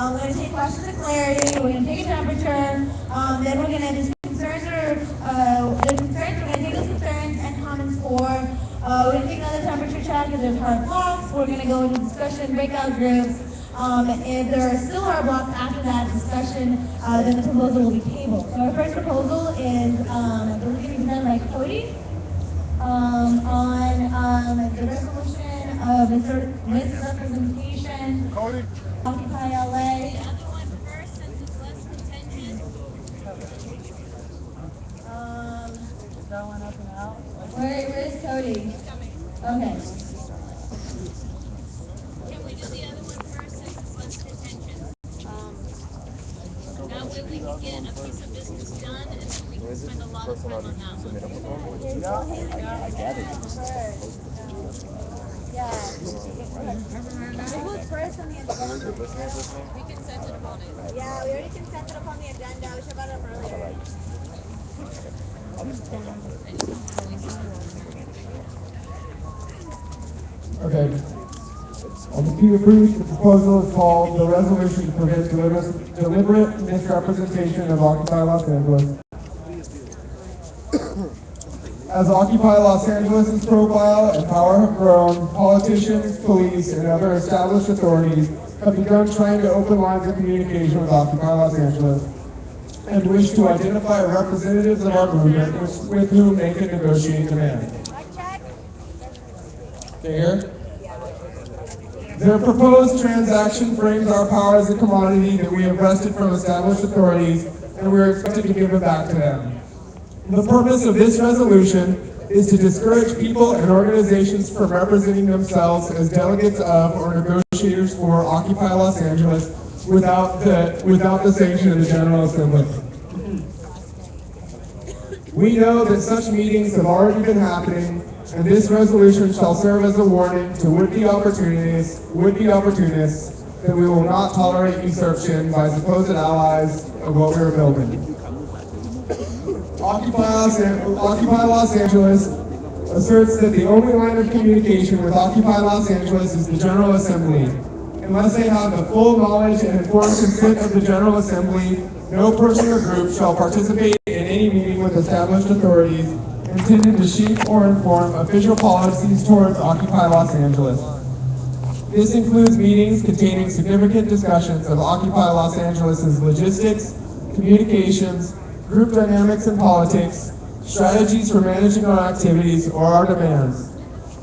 We're going to take questions of clarity. We're going to take a temperature. Then we're going to just concerns or the concerns. We're going to take those concerns and comments for. We're going to take another temperature check if there's hard blocks. We're going to go into discussion, breakout groups. If there still are blocks after that discussion, then the proposal will be tabled. So our first proposal is going to be presented by Cody on the resolution of misrepresentation. Cody. Occupy LA. The other one first, since it's less contentious. Is that one up and out? Where's Cody? He's coming. Okay. Can we do the other one first, since it's less contentious? That way we can get a piece of business done, and then we can spend a lot of time on that one. I gathered Yeah. Who's first on the agenda? We consented upon it. Yeah, we already consented upon the agenda. We should have got them earlier. Okay. On the Q approved, the proposal is called the resolution to prevent deliberate misrepresentation of Occupy Los Angeles. As Occupy Los Angeles' profile and power have grown, politicians, police, and other established authorities have begun trying to open lines of communication with Occupy Los Angeles and wish to identify representatives of our movement with whom they can negotiate demand. Okay, here? Their proposed transaction frames our power as a commodity that we have wrested from established authorities, and we are expected to give it back to them. The purpose of this resolution is to discourage people and organizations from representing themselves as delegates of or negotiators for Occupy Los Angeles without the sanction of the General Assembly. We know that such meetings have already been happening, and this resolution shall serve as a warning to would-be opportunists that we will not tolerate usurpation by supposed allies of what we are building. Occupy Los Angeles asserts that the only line of communication with Occupy Los Angeles is the General Assembly. Unless they have the full knowledge and informed consent of the General Assembly, no person or group shall participate in any meeting with established authorities intended to shape or inform official policies towards Occupy Los Angeles. This includes meetings containing significant discussions of Occupy Los Angeles' logistics, communications, group dynamics and politics, strategies for managing our activities, or our demands.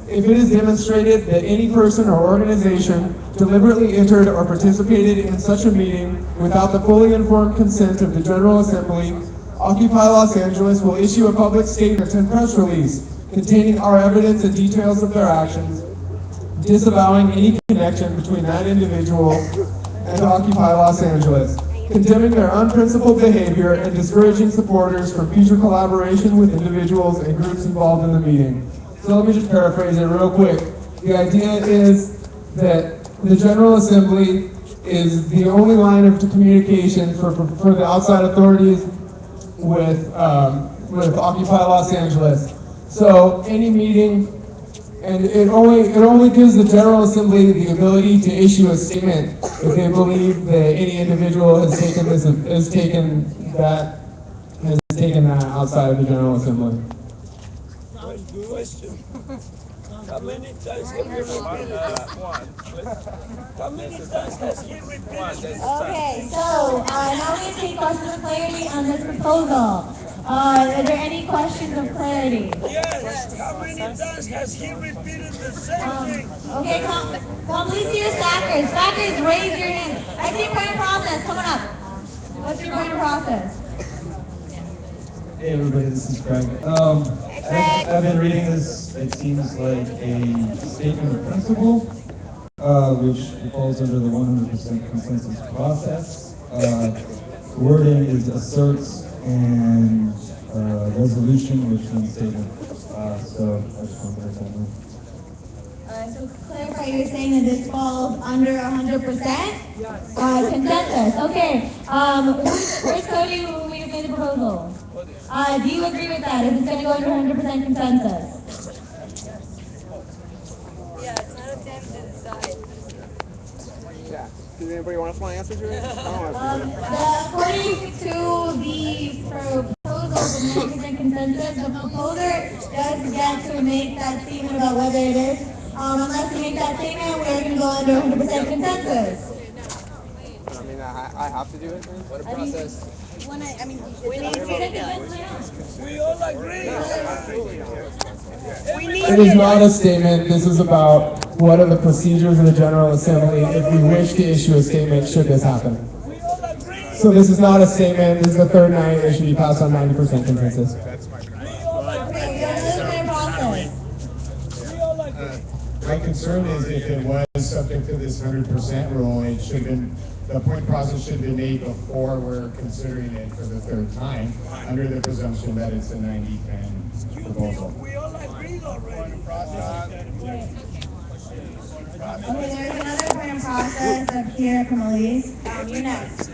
If it is demonstrated that any person or organization deliberately entered or participated in such a meeting without the fully informed consent of the General Assembly, Occupy Los Angeles will issue a public statement and press release containing our evidence and details of their actions, disavowing any connection between that individual and Occupy Los Angeles, condemning their unprincipled behavior and discouraging supporters from future collaboration with individuals and groups involved in the meeting. So let me just paraphrase it real quick. The idea is that the General Assembly is the only line of communication for the outside authorities with Occupy Los Angeles. So any meeting, and it only gives the General Assembly the ability to issue a statement if they believe that any individual has taken that outside of the General Assembly. Question. How many times have you repeated this? How many times has he repeated this? Okay, so now we're going to take questions of clarity on this proposal. Are there any questions of clarity? Yes. How many times has he repeated the same thing? Okay, come please see your stackers. Stackers, raise your hand. I see your point of process. Come on up. What's your point of process? Hey everybody, this is Craig. I've been reading this. It seems like a statement of principle, which falls under the 100% consensus process. Wording is asserts and resolution, which means statement. So I just want to make that move. So to clarify, you're saying that this falls under 100% consensus. Okay. Where's Cody when we made the proposal? Do you agree with that? Is this going to go under 100% consensus? Yeah, it's not up to him to decide. Does anybody want to find answer to it? I don't want to. According to the proposal, the 90% consensus, the proposer does get to make that statement about whether it is. Unless we make that statement, we're going to go under 100% consensus. I mean, I have to do it then? What a process. We need to get it done. We all agree. We It need is not a statement. This is about what are the procedures of the General Assembly if we wish to issue a statement should this happen. We all agree. So this is not a statement. This is the third night. It should be passed on 90% consensus. We all agree. Okay, we have another clear process. We all agree. My concern is if it was subject to this 100% rule, it should have been, the point process should have been made before we're considering it for the third time, under the presumption that it's a 90-10 proposal. We all agreed already. Okay, there's another point of process up here from Elise. You're next. I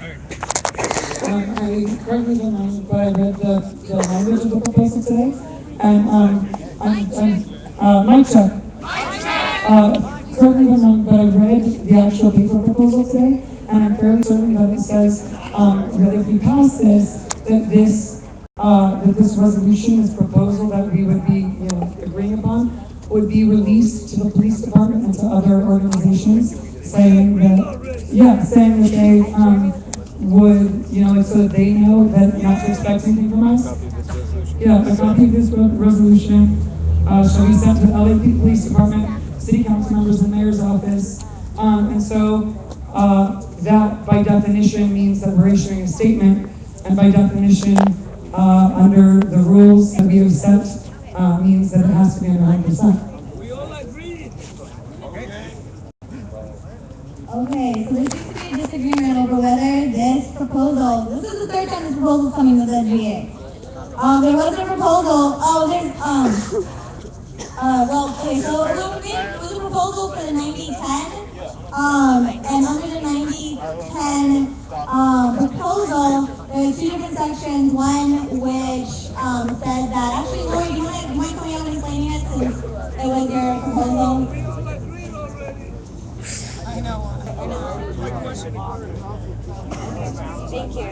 correct me if I'm wrong, but I read the language of the proposal today, and mic check. Correct me if I'm wrong, but I read the actual paper proposal today, and I'm fairly certain that it says that if we pass this, that this resolution, this proposal that we would be, agreeing upon, would be released to the police department and to other organizations, saying that they would, so that they know that not to expect anything from us. Yeah, a copy of this resolution shall be sent to the LA Police Department, City Council members, and Mayor's office. And so that by definition means that we're issuing a statement, and by definition, under the rules that we have set, means that it has to be under 100%. We all agreed. Okay, so there seems to be a disagreement over whether this proposal, this is the third time this proposal is coming with the NGA. There was a proposal, okay, so it was a proposal for the 90-10, and under the 90-10 proposal, there are two different sections, one which said that, actually, Lori, do you mind coming up and explaining it since it was your proposal? We all agreed already. Thank you.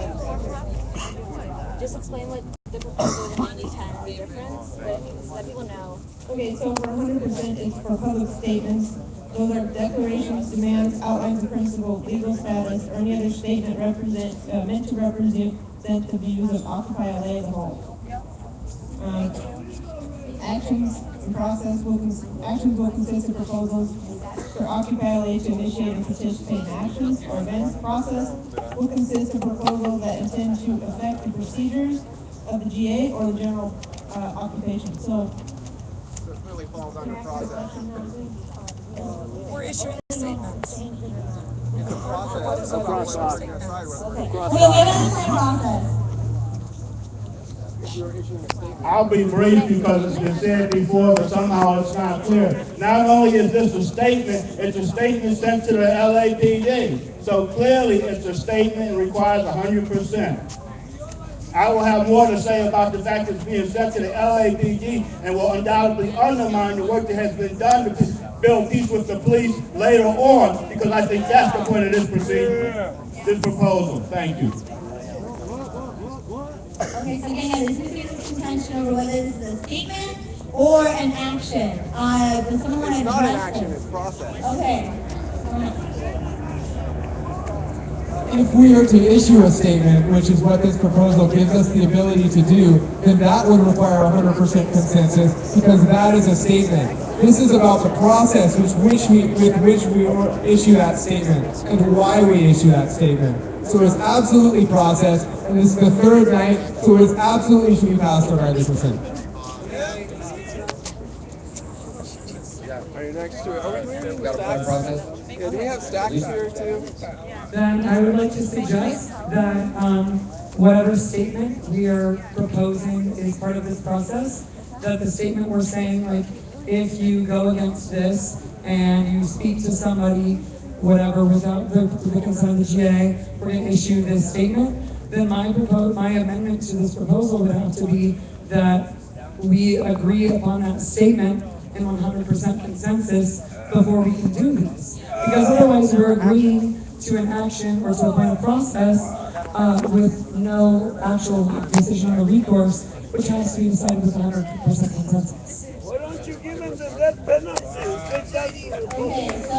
Just explain what the proposal of 90-10 and the difference, so that people know. Okay, so for 100% is for public statements. Those are declarations, demands, outlines of principle, legal status, or any other statement meant to represent the views of Occupy LA as a whole. Actions will consist of proposals for Occupy LA to initiate and participate in actions or events. Process will consist of proposals that intend to affect the procedures of the GA or the general occupation. So This really falls under process. we're issuing statements. It's a process. It's a process. Okay, we have another clear process. If you're issuing a statement. I'll be brief because it's been said before, but somehow it's not clear. Not only is this a statement, it's a statement sent to the LAPD. So clearly it's a statement and requires 100%. I will have more to say about the fact that it's being sent to the LAPD and will undoubtedly undermine the work that has been done to build peace with the police later on, because I think that's the point of this procedure, this proposal. Thank you. Okay, so again, this is contention over whether this is a statement or an action. Does someone want to It's not an address action, this? it's process. Okay. If we are to issue a statement, which is what this proposal gives us the ability to do, then that would require 100% consensus, because that is a statement. This is about the process with which we issue that statement and why we issue that statement. So it's absolutely process, and this is the third night, so it absolutely should be passed on 90%. Are you next to it? Are we doing stacks? Yeah, do we have stacks here too? Then I would like to suggest that whatever statement we are proposing is part of this process, that the statement we're saying, like, if you go against this and you speak to somebody, whatever, without the consent of the GA, we're going to issue this statement, then my amendment to this proposal would have to be that we agree upon that statement in 100% consensus before we can do this. Because otherwise we're agreeing to an action or to a point of process with no actual decision or recourse, which has to be decided with 100% consensus. Why don't you give him the death penalty and take that to the Okay, so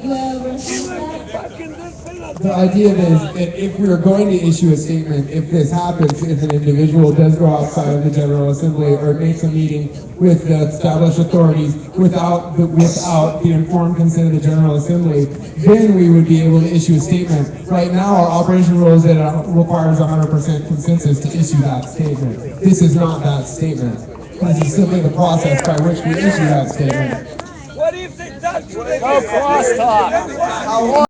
you have a Give him response? the fucking death penalty. The idea is that if we are going to issue a statement, if this happens, if an individual does go outside of the General Assembly or makes a meeting with the established authorities without the informed consent of the General Assembly, then we would be able to issue a statement. Right now, our operation rules that requires 100% consensus to issue that statement. This is not that statement. This is simply the process by which we issue that statement. What if they talk to the No crosstalk. How